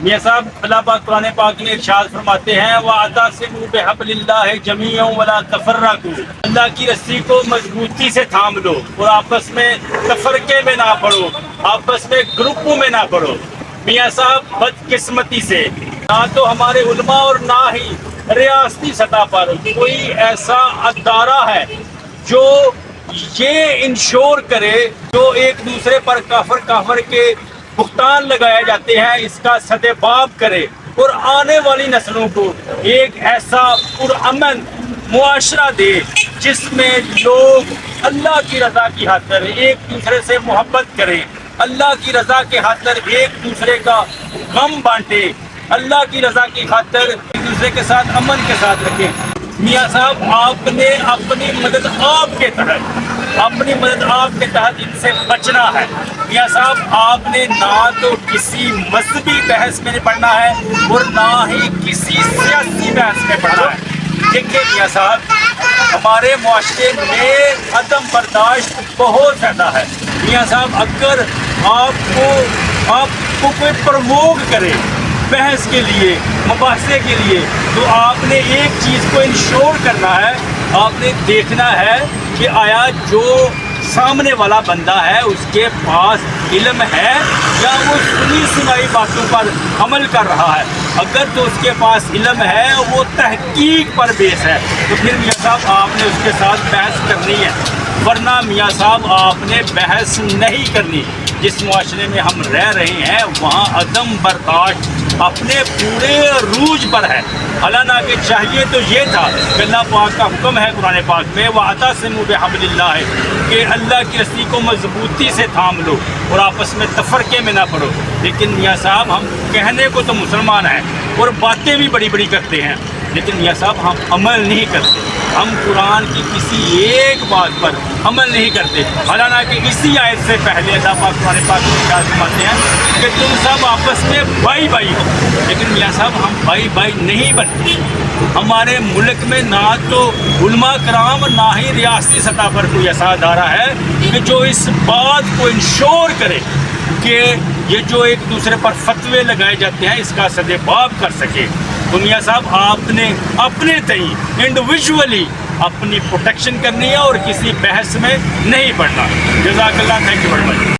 میاں صاحب اللہ پاک قرآن پاک میں ارشاد فرماتے ہیں وَاعْتَصِمُوا بِحَبْلِ اللَّهِ جَمِيعًا وَلَا تَفَرَّقُوا، اللہ کی رسی کو مضبوطی سے تھام لو اور آپس میں تفرقے میں نہ پڑو، آپس میں گروپوں میں نہ پڑو۔ میاں صاحب بدقسمتی سے نہ تو ہمارے علماء اور نہ ہی ریاستی سطح پر کوئی ایسا ادارہ ہے جو یہ انشور کرے، جو ایک دوسرے پر کافر کے بہتان لگائے جاتے ہیں اس کا سدباب کرے اور آنے والی نسلوں کو ایک ایسا پرامن معاشرہ دے جس میں لوگ اللہ کی رضا کی خاطر ایک دوسرے سے محبت کریں، اللہ کی رضا کی خاطر ایک دوسرے کا غم بانٹے، اللہ کی رضا کی خاطر ایک دوسرے کے ساتھ امن کے ساتھ رکھیں۔ میاں صاحب آپ نے اپنی مدد آپ کے تحت ان سے بچنا ہے۔ میاں صاحب آپ نے نہ تو کسی مذہبی بحث میں پڑھنا ہے اور نہ ہی کسی سیاسی بحث میں پڑھنا ہے۔ دیکھیے میاں صاحب ہمارے معاشرے میں عدم برداشت بہت زیادہ ہے۔ میاں صاحب اگر آپ کو کوئی پرووک کرے بحث کے لیے، مباحثے کے لیے، تو آپ نے ایک چیز کو انشور کرنا ہے، آپ نے دیکھنا ہے کہ آیا جو سامنے والا بندہ ہے اس کے پاس علم ہے یا وہ سنی سنائی باتوں پر عمل کر رہا ہے۔ اگر تو اس کے پاس علم ہے، وہ تحقیق پر بیس ہے، تو پھر میاں صاحب آپ نے اس کے ساتھ بحث کرنی ہے، ورنہ میاں صاحب آپ نے بحث نہیں کرنی۔ جس معاشرے میں ہم رہ رہے ہیں وہاں عدم برداشت اپنے پورے عروج پر ہے، حالانہ کہ چاہیے تو یہ تھا کہ اللہ پاک کا حکم ہے قرآن پاک میں وَاعْتَصِمُوا بِحَبْلِ اللَّهِ کہ اللہ کی رسی کو مضبوطی سے تھام لو اور آپس میں تفرقے میں نہ پڑو۔ لیکن میاں صاحب ہم کہنے کو تو مسلمان ہیں اور باتیں بھی بڑی بڑی کرتے ہیں، لیکن میاں صاحب ہم عمل نہیں کرتے، ہم قرآن کی کسی ایک بات پر عمل نہیں کرتے، حالانہ کہ اسی آیت سے پہلے اللہ پاک قرآن پاک میں ارشاد فرماتے ہیں کہ تم سب آپس میں بھائی بھائی ہو، لیکن میاں صاحب ہم بھائی بھائی نہیں بنتے۔ ہمارے ملک میں نہ تو علماء کرام نہ ہی ریاستی سطح پر کوئی ایسا ادارہ ہے کہ جو اس بات کو انشور کرے کہ یہ جو ایک دوسرے پر فتوے لگائے جاتے ہیں اس کا سدباب کر سکے۔ تو میاں صاحب آپ نے اپنے تئیں انڈیویجولی اپنی پروٹیکشن کرنی ہے اور کسی بحث میں نہیں پڑنا۔ جزاک اللہ، تھینک یو ویری مچ۔